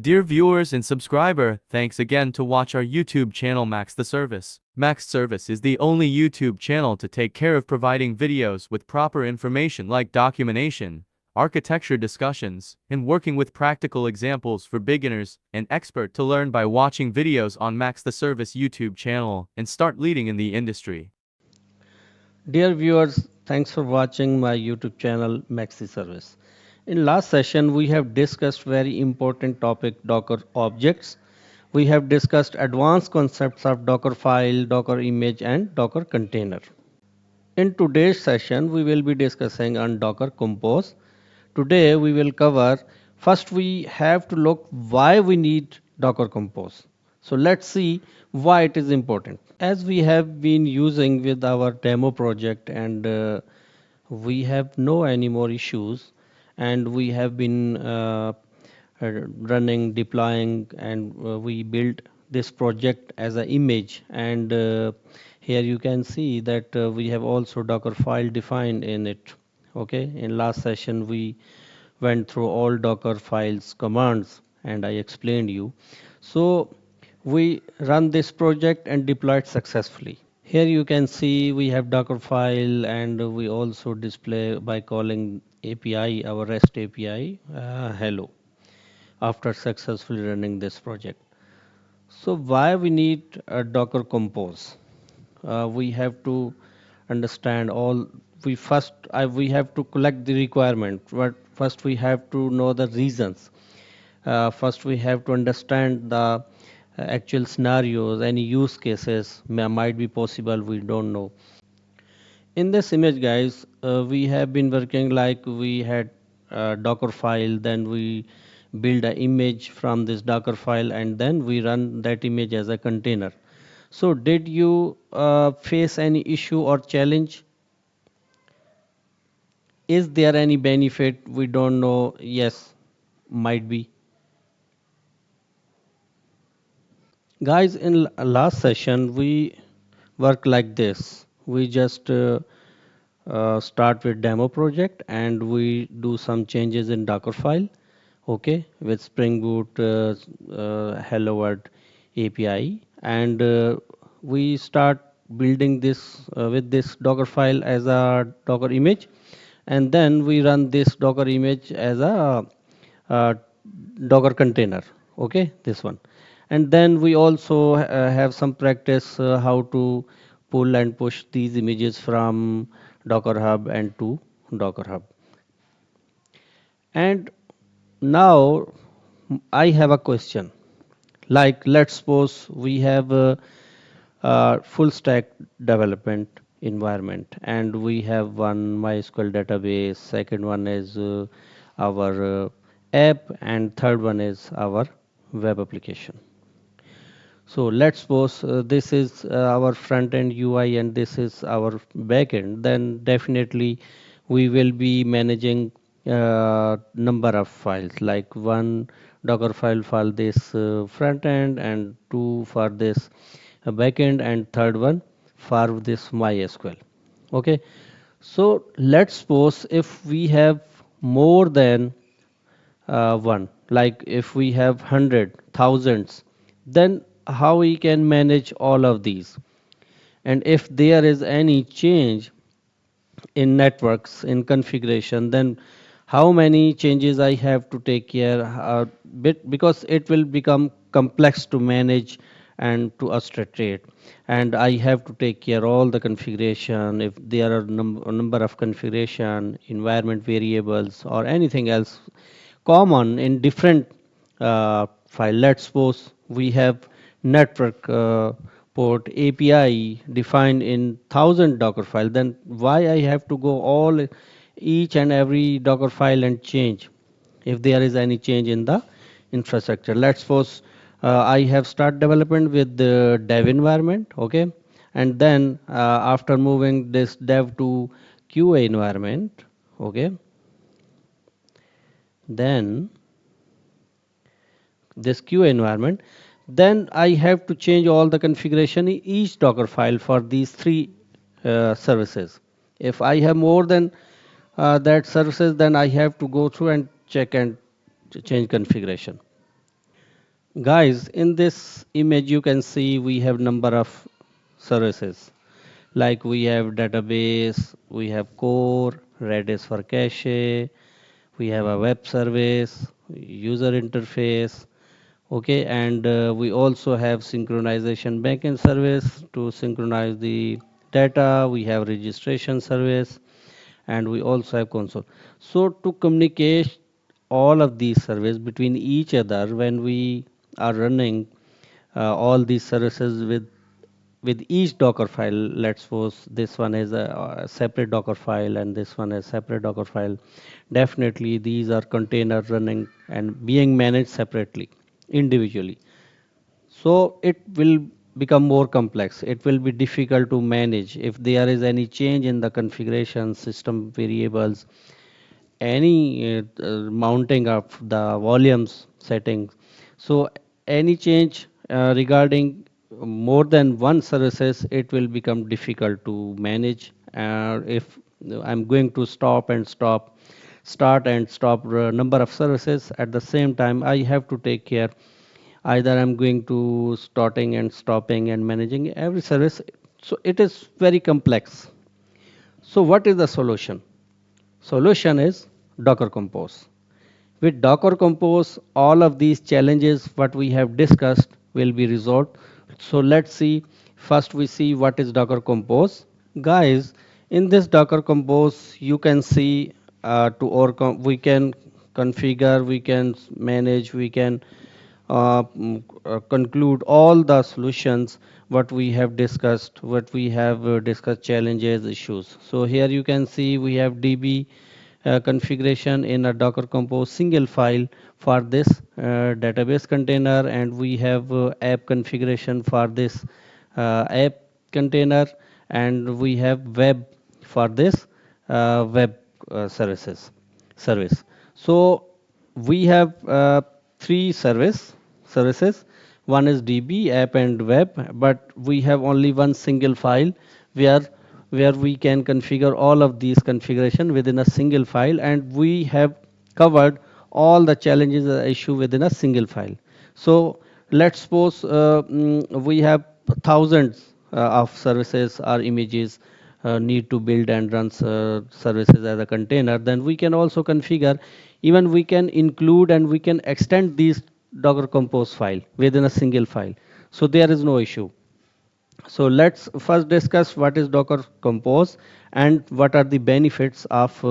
Dear viewers and subscriber, thanks again to watch our YouTube channel Max the Service. Max Service is the only YouTube channel to take care of providing videos with proper information like documentation, architecture discussions, and working with practical examples for beginners and expert to learn by watching videos on Max the Service YouTube channel and start leading in the industry. Dear viewers, thanks for watching my YouTube channel Maxi Service. In last session, we have discussed very important topic Docker objects. We have discussed advanced concepts of Dockerfile, Docker image and Docker container. In today's session, we will be discussing on Docker Compose. Today we will cover first we have to look why we need Docker Compose. So let's see why it is important. As we have been using with our demo project and we have no any more issues and we have been running deploying and we built this project as an image and here you can see that we have also docker file defined in it. Okay, in last session we went through all docker files commands and I explained you. So we run this project and deployed successfully. Here you can see we have Dockerfile and we also display by calling API, our REST API, hello, after successfully running this project. So why we need a Docker Compose? We have to understand all, we have to collect the requirement, but first we have to know the reasons. First we have to understand the actual scenarios, any use cases might be possible, we don't know. In this image guys, we have been working like we had a docker file, then we build an image from this docker file and then we run that image as a container. So did you face any issue or challenge? Is there any benefit we don't know? Yes, might be. Guys, in last session we work like this. We just start with demo project and we do some changes in docker file, okay, with spring boot hello world API and we start building this with this docker file as a docker image and then we run this docker image as a uh, docker container, okay, this one. And then we also have some practice how to pull and push these images from docker hub and to docker hub. And now I have a question, like let's suppose we have a full stack development environment and we have one MySQL database, second one is our app and third one is our web application. So let's suppose this is our front end UI and this is our back end. Then definitely we will be managing number of files, like one Docker file for this front end and two for this back end and third one for this MySQL. Okay. So let's suppose if we have more than one, like if we have hundred thousands, then how we can manage all of these? And if there is any change in networks in configuration, then how many changes I have to take care bit, because it will become complex to manage and to orchestrate, and I have to take care all the configuration if there are a number of configuration environment variables or anything else common in different file. Let's suppose we have network port API defined in 1000 Docker file. Then why I have to go all each and every Docker file and change if there is any change in the infrastructure. Let's suppose I have start development with the dev environment, okay, and then after moving this dev to QA environment, okay, then this QA environment, then I have to change all the configuration in each Docker file for these three services. If I have more than that services, then I have to go through and check and change configuration. Guys, in this image you can see we have number of services. Like we have database, we have core, Redis for cache, we have a web service, user interface, okay, and we also have synchronization backend service to synchronize the data. We have registration service, and we also have console. So to communicate all of these services between each other, when we are running all these services with each Docker file, let's suppose this one is a separate Docker file and this one is separate Docker file. Definitely these are containers running and being managed separately, individually. So it will become more complex. It will be difficult to manage if there is any change in the configuration system variables, any mounting of the volumes settings. So any change regarding more than one services, it will become difficult to manage. If I'm going to start and stop number of services at the same time, I have to take care. Either I'm going to starting and stopping and managing every service. So it is very complex. So what is the solution? Solution is Docker Compose. With Docker Compose, all of these challenges what we have discussed will be resolved. So let's see. First we see what is Docker Compose. Guys, in this Docker Compose, you can see we can configure, we can manage, we can conclude all the solutions what we have discussed, what we have discussed challenges, issues. So here you can see we have DB configuration in a Docker Compose single file for this database container, and we have app configuration for this app container, and we have web for this web services service. So we have three services. One is DB, app and web, but we have only one single file where we can configure all of these configuration within a single file, and we have covered all the challenges issue within a single file. So let's suppose we have thousands of services or images need to build and run services as a container. Then we can also configure, even we can include and we can extend these Docker Compose file within a single file. So there is no issue. So let's first discuss what is Docker Compose and what are the benefits of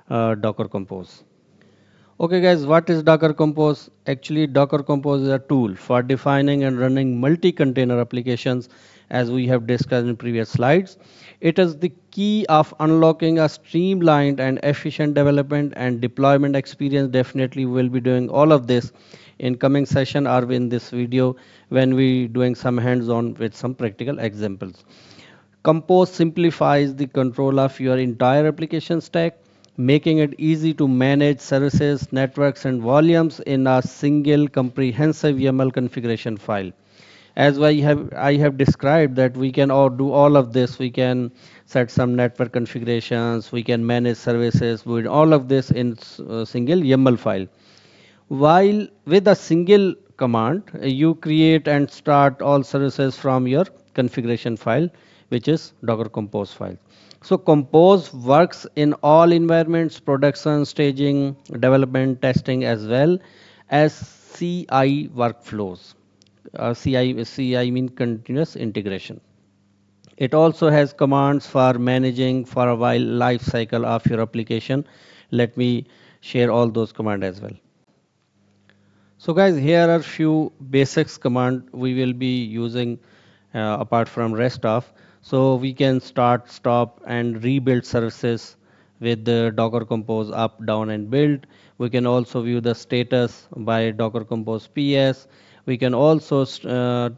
Docker Compose. Okay guys, what is Docker Compose? Actually, Docker Compose is a tool for defining and running multi-container applications, as we have discussed in previous slides. It is the key of unlocking a streamlined and efficient development and deployment experience. Definitely we'll be doing all of this in coming session or in this video when we doing some hands-on with some practical examples. Compose simplifies the control of your entire application stack, making it easy to manage services, networks, and volumes in a single comprehensive YAML configuration file. As I have described that we can all do all of this. We can set some network configurations, we can manage services with all of this in single YAML file. While with a single command, you create and start all services from your configuration file, which is Docker Compose file. So Compose works in all environments, production, staging, development, testing, as well as CI workflows. CI mean continuous integration. It also has commands for managing for a while life cycle of your application. Let me share all those commands as well. So guys, here are few basics command we will be using apart from rest of. So we can start, stop, and rebuild services with the Docker Compose up, down, and build. We can also view the status by Docker Compose PS. We can also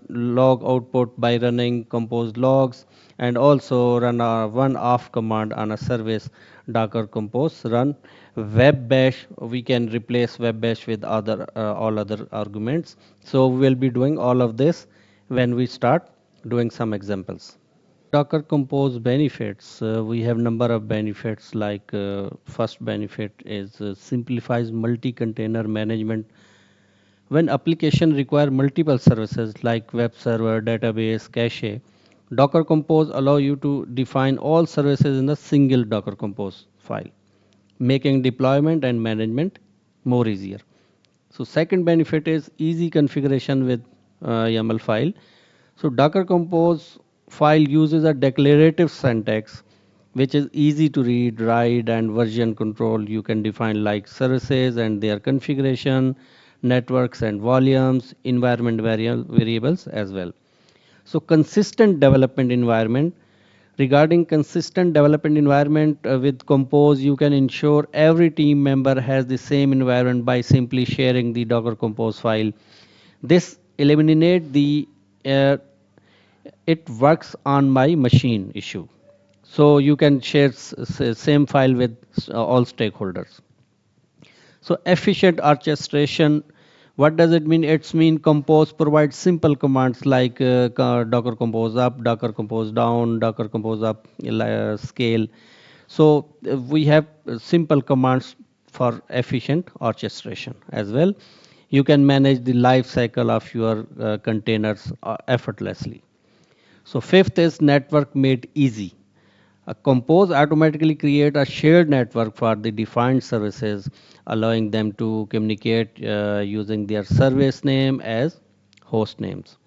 log output by running compose logs, and also run a one off command on a service Docker Compose run web bash. We can replace web bash with other all other arguments. So we will be doing all of this when we start doing some examples. Docker Compose benefits, we have number of benefits. Like first benefit is simplifies multi-container management When application require multiple services like web server, database, cache, Docker Compose allow you to define all services in a single Docker Compose file, making deployment and management more easier. So second benefit is easy configuration with YAML file. So Docker Compose file uses a declarative syntax which is easy to read, write, and version control. You can define like services and their configuration, networks and volumes, environment variables as well. So consistent development environment. Regarding consistent development environment with Compose, you can ensure every team member has the same environment by simply sharing the Docker Compose file. This eliminates the uh, it works on my machine issue. So you can share same file with all stakeholders. So efficient orchestration, what does it mean? It's mean Compose provides simple commands like Docker Compose up, Docker Compose down, Docker Compose up, scale. So we have simple commands for efficient orchestration as well. You can manage the life cycle of your containers effortlessly. So fifth is network made easy. A Compose automatically create a shared network for the defined services, allowing them to communicate using their service name as host names.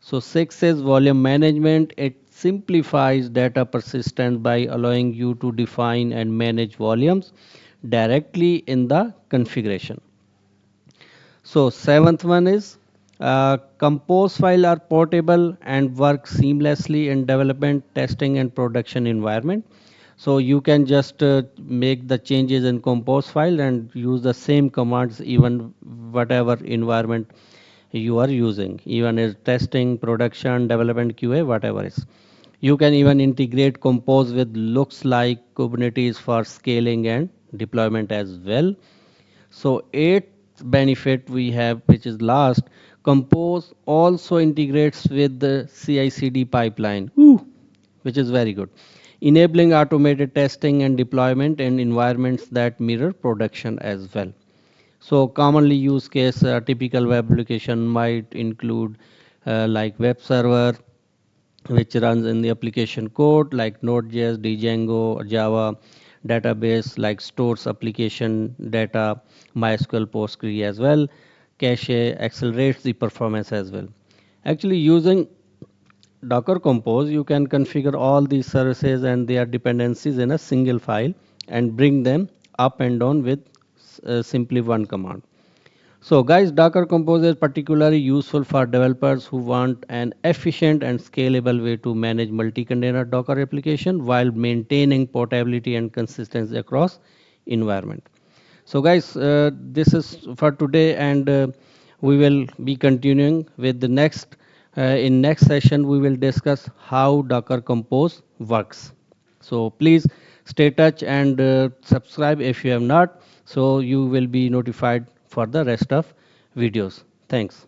So six is volume management. It simplifies data persistence by allowing you to define and manage volumes directly in the configuration. So seventh one is compose file are portable and work seamlessly in development, testing, and production environment. So you can just make the changes in compose file and use the same commands even whatever environment you are using, even as testing, production, development, QA, whatever is. You can even integrate compose with looks like Kubernetes for scaling and deployment as well. So eighth benefit we have, which is last, Compose also integrates with the CI/CD pipeline, which is very good, enabling automated testing and deployment in environments that mirror production as well. So commonly used case, typical web application might include like web server, which runs in the application code like Node.js, Django, Java, database like stores application data, MySQL, Postgre as well. Cache accelerates the performance as well. Actually, using Docker Compose, you can configure all these services and their dependencies in a single file and bring them up and down with simply one command. So guys, Docker Compose is particularly useful for developers who want an efficient and scalable way to manage multi-container Docker application while maintaining portability and consistency across environment. So guys, this is for today, and we will be continuing with the next. In next session, we will discuss how Docker Compose works. So please stay touch and subscribe if you have not, so you will be notified for the rest of videos. Thanks.